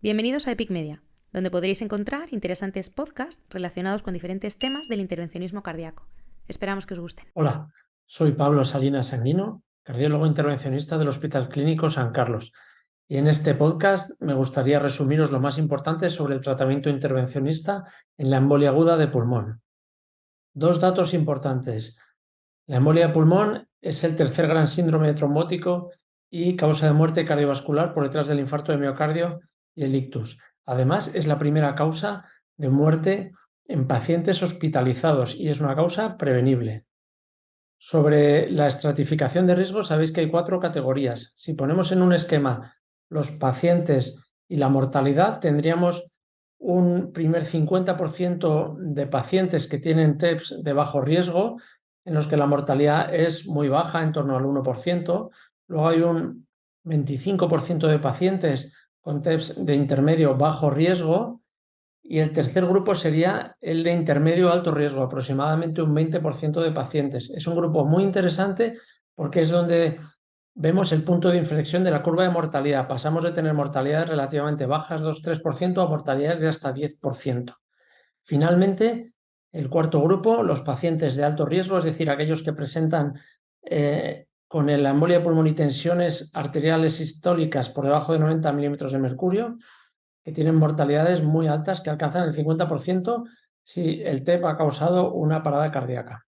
Bienvenidos a Epic Media, donde podréis encontrar interesantes podcasts relacionados con diferentes temas del intervencionismo cardíaco. Esperamos que os gusten. Hola, soy Pablo Salinas Sanguino, cardiólogo intervencionista del Hospital Clínico San Carlos, y en este podcast me gustaría resumiros lo más importante sobre el tratamiento intervencionista en la embolia aguda de pulmón. Dos datos importantes. La embolia de pulmón es el tercer gran síndrome trombótico y causa de muerte cardiovascular por detrás del infarto de miocardio y el ictus. Además, es la primera causa de muerte en pacientes hospitalizados y es una causa prevenible. Sobre la estratificación de riesgo, sabéis que hay 4 categorías. Si ponemos en un esquema los pacientes y la mortalidad, tendríamos un primer 50% de pacientes que tienen TEPS de bajo riesgo, en los que la mortalidad es muy baja, en torno al 1%. Luego hay un 25% de pacientes con TEPS de intermedio bajo riesgo, y el tercer grupo sería el de intermedio alto riesgo, aproximadamente un 20% de pacientes. Es un grupo muy interesante porque es donde vemos el punto de inflexión de la curva de mortalidad. Pasamos de tener mortalidades relativamente bajas, 2-3%, a mortalidades de hasta 10%. Finalmente, el cuarto grupo, los pacientes de alto riesgo, es decir, aquellos que presentan con la embolia de pulmón y tensiones arteriales sistólicas por debajo de 90 milímetros de mercurio, que tienen mortalidades muy altas que alcanzan el 50% si el TEP ha causado una parada cardíaca.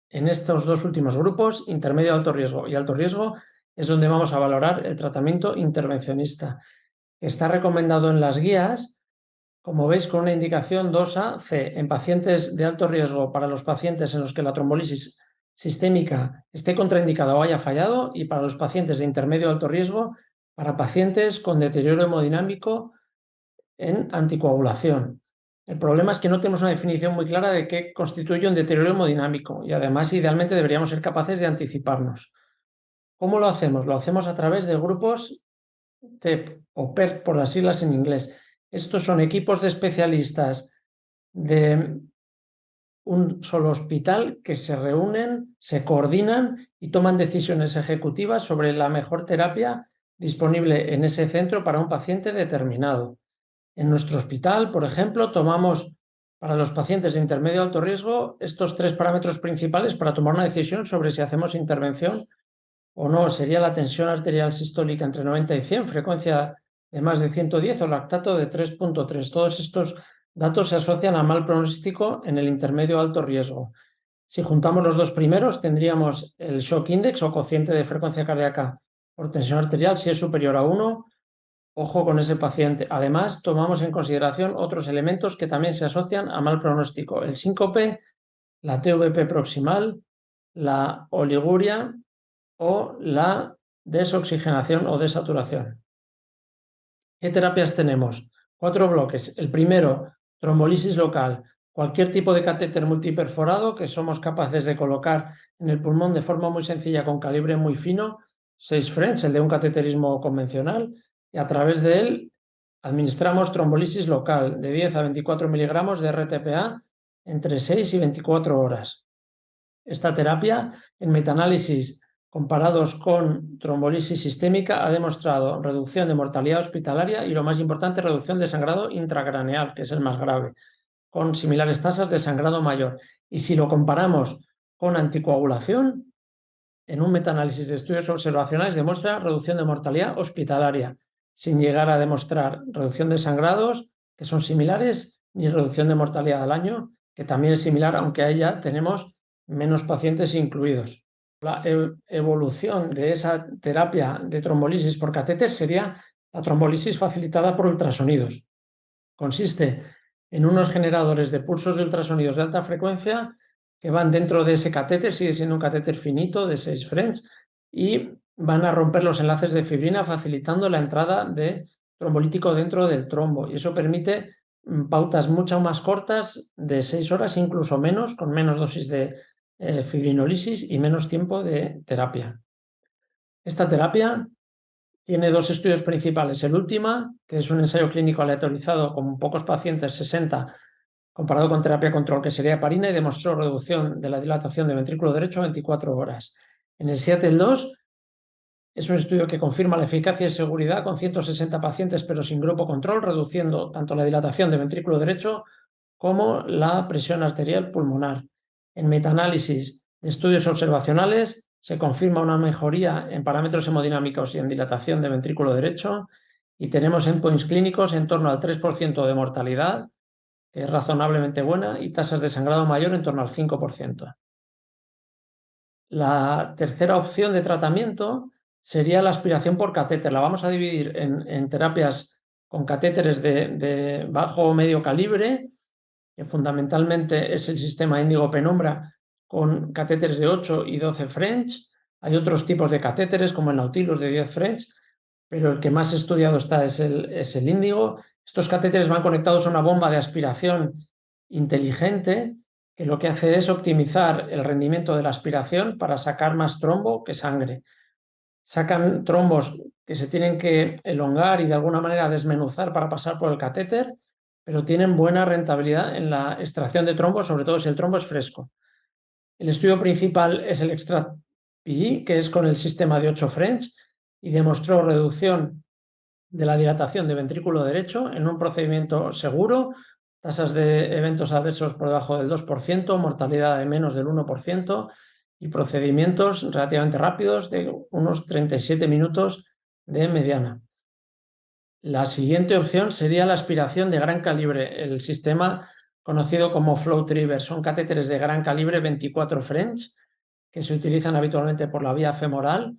En estos dos últimos grupos, intermedio alto riesgo y alto riesgo, es donde vamos a valorar el tratamiento intervencionista, que está recomendado en las guías, como veis, con una indicación 2A-C en pacientes de alto riesgo, para los pacientes en los que la trombolisis sistémica esté contraindicada o haya fallado, y para los pacientes de intermedio alto riesgo, para pacientes con deterioro hemodinámico en anticoagulación. El problema es que no tenemos una definición muy clara de qué constituye un deterioro hemodinámico, y además idealmente deberíamos ser capaces de anticiparnos. ¿Cómo lo hacemos? Lo hacemos a través de grupos TEP o PERT por las siglas en inglés. Estos son equipos de especialistas de un solo hospital que se reúnen, se coordinan y toman decisiones ejecutivas sobre la mejor terapia disponible en ese centro para un paciente determinado. En nuestro hospital, por ejemplo, tomamos para los pacientes de intermedio alto riesgo estos 3 parámetros principales para tomar una decisión sobre si hacemos intervención o no. Sería la tensión arterial sistólica entre 90 y 100, frecuencia de más de 110 o lactato de 3.3. Todos estos datos se asocian a mal pronóstico en el intermedio alto riesgo. Si juntamos los dos primeros, tendríamos el shock index o cociente de frecuencia cardíaca por tensión arterial. Si es superior a 1, ojo con ese paciente. Además, tomamos en consideración otros elementos que también se asocian a mal pronóstico: el síncope, la TVP proximal, la oliguria o la desoxigenación o desaturación. ¿Qué terapias tenemos? 4 bloques. El primero, trombolisis local. Cualquier tipo de catéter multiperforado que somos capaces de colocar en el pulmón de forma muy sencilla, con calibre muy fino, 6 French, el de un cateterismo convencional, y a través de él administramos trombolisis local de 10 a 24 miligramos de RTPA entre 6 y 24 horas. Esta terapia, en metaanálisis comparados con trombolisis sistémica, ha demostrado reducción de mortalidad hospitalaria y, lo más importante, reducción de sangrado intracraneal, que es el más grave, con similares tasas de sangrado mayor. Y si lo comparamos con anticoagulación, en un metaanálisis de estudios observacionales demuestra reducción de mortalidad hospitalaria, sin llegar a demostrar reducción de sangrados, que son similares, ni reducción de mortalidad al año, que también es similar, aunque a ella tenemos menos pacientes incluidos. La evolución de esa terapia de trombolisis por catéter sería la trombolisis facilitada por ultrasonidos. Consiste en unos generadores de pulsos de ultrasonidos de alta frecuencia que van dentro de ese catéter. Sigue siendo un catéter finito de 6 French, y van a romper los enlaces de fibrina, facilitando la entrada de trombolítico dentro del trombo, y eso permite pautas mucho más cortas, de 6 horas, incluso menos, con menos dosis de fibrinolisis y menos tiempo de terapia. Esta terapia tiene 2 estudios principales. El último, que es un ensayo clínico aleatorizado con pocos pacientes, 60, comparado con terapia control, que sería heparina, y demostró reducción de la dilatación de ventrículo derecho a 24 horas. En el Seattle 2 Es un estudio que confirma la eficacia y seguridad con 160 pacientes, pero sin grupo control, reduciendo tanto la dilatación del ventrículo derecho como la presión arterial pulmonar. En metaanálisis de estudios observacionales se confirma una mejoría en parámetros hemodinámicos y en dilatación del ventrículo derecho, y tenemos endpoints clínicos en torno al 3% de mortalidad, que es razonablemente buena, y tasas de sangrado mayor en torno al 5%. La tercera opción de tratamiento sería la aspiración por catéter. La vamos a dividir en terapias con catéteres de bajo o medio calibre, que fundamentalmente es el sistema Índigo Penumbra, con catéteres de 8 y 12 French. Hay otros tipos de catéteres, como el Nautilus de 10 French, pero el que más estudiado está es el Índigo. Estos catéteres van conectados a una bomba de aspiración inteligente, que lo que hace es optimizar el rendimiento de la aspiración para sacar más trombo que sangre. Sacan trombos que se tienen que elongar y de alguna manera desmenuzar para pasar por el catéter, pero tienen buena rentabilidad en la extracción de trombos, sobre todo si el trombo es fresco. El estudio principal es el EXTRACT-PE, que es con el sistema de 8 French, y demostró reducción de la dilatación de ventrículo derecho en un procedimiento seguro, tasas de eventos adversos por debajo del 2%, mortalidad de menos del 1% y procedimientos relativamente rápidos de unos 37 minutos de mediana. La siguiente opción sería la aspiración de gran calibre, el sistema conocido como FlowTriever. Son catéteres de gran calibre 24 French que se utilizan habitualmente por la vía femoral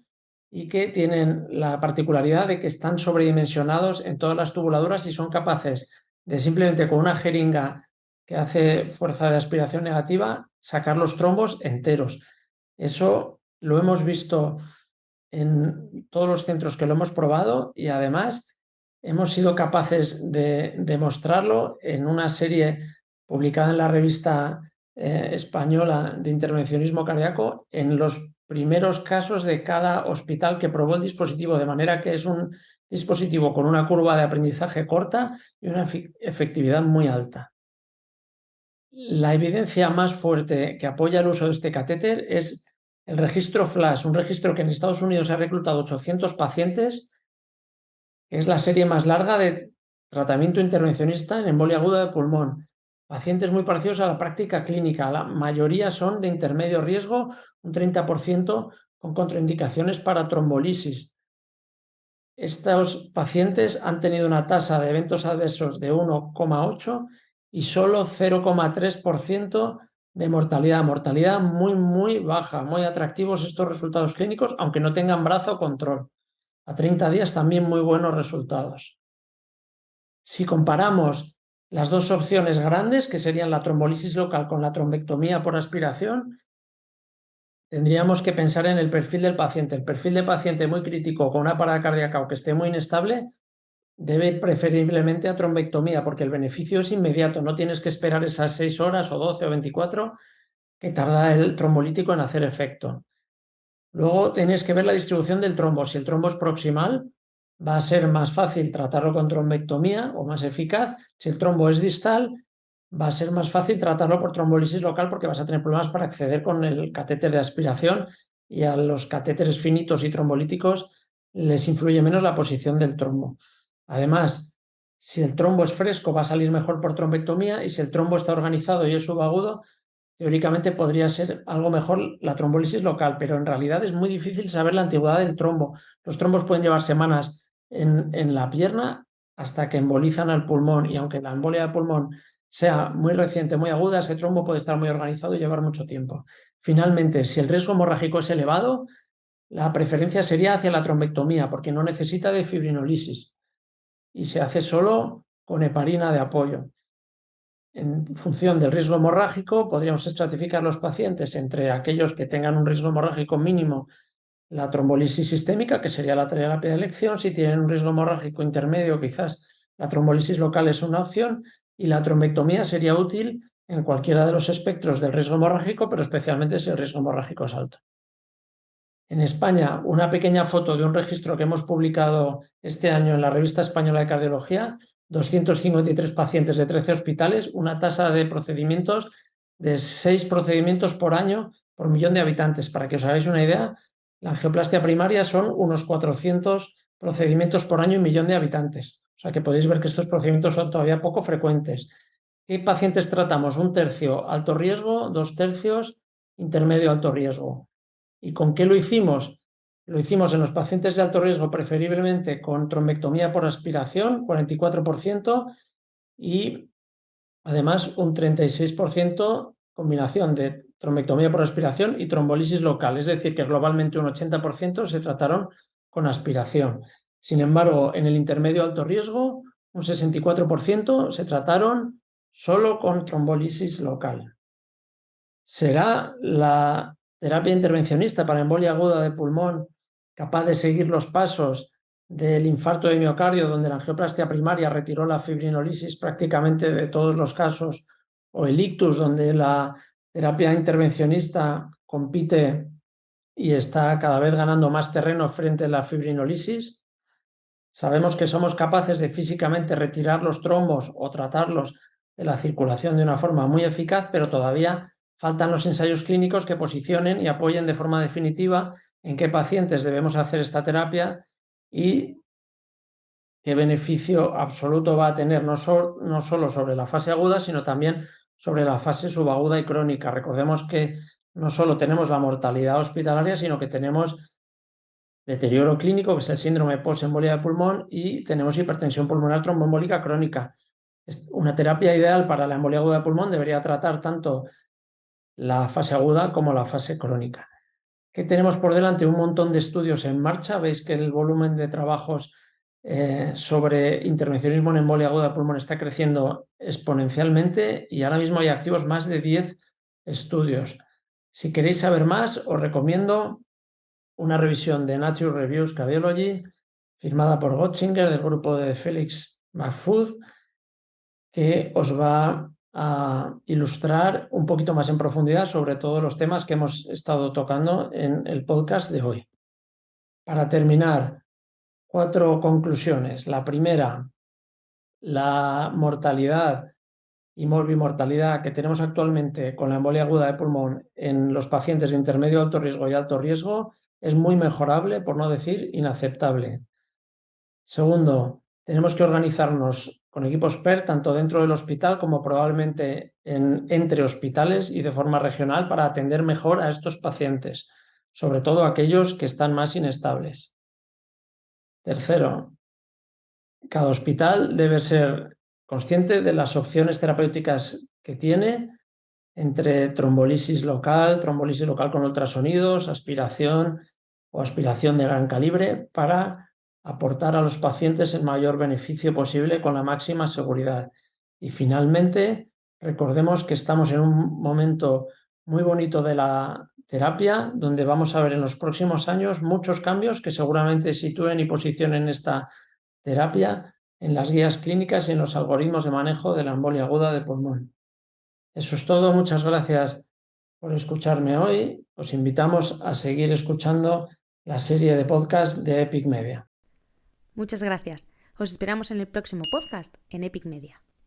y que tienen la particularidad de que están sobredimensionados en todas las tubuladuras y son capaces de simplemente con una jeringa que hace fuerza de aspiración negativa sacar los trombos enteros. Eso lo hemos visto en todos los centros que lo hemos probado y además hemos sido capaces de demostrarlo en una serie publicada en la revista española de intervencionismo cardíaco en los primeros casos de cada hospital que probó el dispositivo, de manera que es un dispositivo con una curva de aprendizaje corta y una efectividad muy alta. La evidencia más fuerte que apoya el uso de este catéter es el registro FLASH, un registro que en Estados Unidos ha reclutado 800 pacientes, que es la serie más larga de tratamiento intervencionista en embolia aguda de pulmón. Pacientes muy parecidos a la práctica clínica, la mayoría son de intermedio riesgo, un 30% con contraindicaciones para trombolisis. Estos pacientes han tenido una tasa de eventos adversos de 1,8 y solo 0,3% de mortalidad. Mortalidad muy, muy baja, muy atractivos estos resultados clínicos, aunque no tengan brazo control. A 30 días también muy buenos resultados. Si comparamos las dos opciones grandes, que serían la trombolisis local con la trombectomía por aspiración, tendríamos que pensar en el perfil del paciente. El perfil de paciente muy crítico con una parada cardíaca o que esté muy inestable debe ir preferiblemente a trombectomía, porque el beneficio es inmediato. No tienes que esperar esas 6 horas o 12 o 24 que tarda el trombolítico en hacer efecto. Luego tenéis que ver la distribución del trombo. Si el trombo es proximal, va a ser más fácil tratarlo con trombectomía o más eficaz. Si el trombo es distal, va a ser más fácil tratarlo por trombolisis local porque vas a tener problemas para acceder con el catéter de aspiración, y a los catéteres finitos y trombolíticos les influye menos la posición del trombo. Además, si el trombo es fresco, va a salir mejor por trombectomía, y si el trombo está organizado y es subagudo, teóricamente podría ser algo mejor la trombolisis local, pero en realidad es muy difícil saber la antigüedad del trombo. Los trombos pueden llevar semanas en la pierna hasta que embolizan al pulmón, y aunque la embolia de pulmón sea muy reciente, muy aguda, ese trombo puede estar muy organizado y llevar mucho tiempo. Finalmente, si el riesgo hemorrágico es elevado, la preferencia sería hacia la trombectomía, porque no necesita de fibrinolisis y se hace solo con heparina de apoyo. En función del riesgo hemorrágico, podríamos estratificar los pacientes entre aquellos que tengan un riesgo hemorrágico mínimo, la trombolisis sistémica, que sería la terapia de elección. Si tienen un riesgo hemorrágico intermedio, quizás la trombolisis local es una opción, y la trombectomía sería útil en cualquiera de los espectros del riesgo hemorrágico, pero especialmente si el riesgo hemorrágico es alto. En España, una pequeña foto de un registro que hemos publicado este año en la Revista Española de Cardiología: 253 pacientes de 13 hospitales, una tasa de procedimientos de 6 procedimientos por año por millón de habitantes. Para que os hagáis una idea, La angioplastia primaria son unos 400 procedimientos por año y 1.000.000 de habitantes. O sea que podéis ver que estos procedimientos son todavía poco frecuentes. ¿Qué pacientes tratamos? 1/3 alto riesgo, 2/3 intermedio alto riesgo. ¿Y con qué lo hicimos? Lo hicimos en los pacientes de alto riesgo, preferiblemente con trombectomía por aspiración, 44%, y además un 36% combinación de trombectomía por aspiración y trombolisis local, es decir, que globalmente un 80% se trataron con aspiración. Sin embargo, en el intermedio alto riesgo, un 64% se trataron solo con trombolisis local. ¿Será la terapia intervencionista para embolia aguda de pulmón capaz de seguir los pasos del infarto de miocardio, donde la angioplastia primaria retiró la fibrinolisis prácticamente de todos los casos, o el ictus, donde la terapia intervencionista compite y está cada vez ganando más terreno frente a la fibrinolisis? Sabemos que somos capaces de físicamente retirar los trombos o tratarlos de la circulación de una forma muy eficaz, pero todavía faltan los ensayos clínicos que posicionen y apoyen de forma definitiva en qué pacientes debemos hacer esta terapia y qué beneficio absoluto va a tener no solo sobre la fase aguda, sino también sobre la fase subaguda y crónica. Recordemos que no solo tenemos la mortalidad hospitalaria, sino que tenemos deterioro clínico, que es el síndrome post-embolia de pulmón, y tenemos hipertensión pulmonar tromboembólica crónica. Una terapia ideal para la embolia aguda de pulmón debería tratar tanto la fase aguda como la fase crónica. ¿Qué tenemos por delante? Un montón de estudios en marcha. Veis que el volumen de trabajos sobre intervencionismo en embolia aguda de pulmón está creciendo exponencialmente y ahora mismo hay activos más de 10 estudios. Si queréis saber más, os recomiendo una revisión de Nature Reviews Cardiology firmada por Gottsinger del grupo de Felix Mahfoud, que os va a ilustrar un poquito más en profundidad sobre todos los temas que hemos estado tocando en el podcast de hoy. Para terminar, 4 conclusiones. La primera, la mortalidad y morbimortalidad que tenemos actualmente con la embolia aguda de pulmón en los pacientes de intermedio alto riesgo y alto riesgo es muy mejorable, por no decir inaceptable. Segundo, tenemos que organizarnos con equipos PER tanto dentro del hospital como probablemente entre hospitales y de forma regional para atender mejor a estos pacientes, sobre todo aquellos que están más inestables. Tercero, cada hospital debe ser consciente de las opciones terapéuticas que tiene entre trombolisis local con ultrasonidos, aspiración o aspiración de gran calibre para aportar a los pacientes el mayor beneficio posible con la máxima seguridad. Y finalmente, recordemos que estamos en un momento muy bonito de la terapia, donde vamos a ver en los próximos años muchos cambios que seguramente sitúen y posicionen esta terapia en las guías clínicas y en los algoritmos de manejo de la embolia aguda de pulmón. Eso es todo. Muchas gracias por escucharme hoy. Os invitamos a seguir escuchando la serie de podcast de Epic Media. Muchas gracias. Os esperamos en el próximo podcast en Epic Media.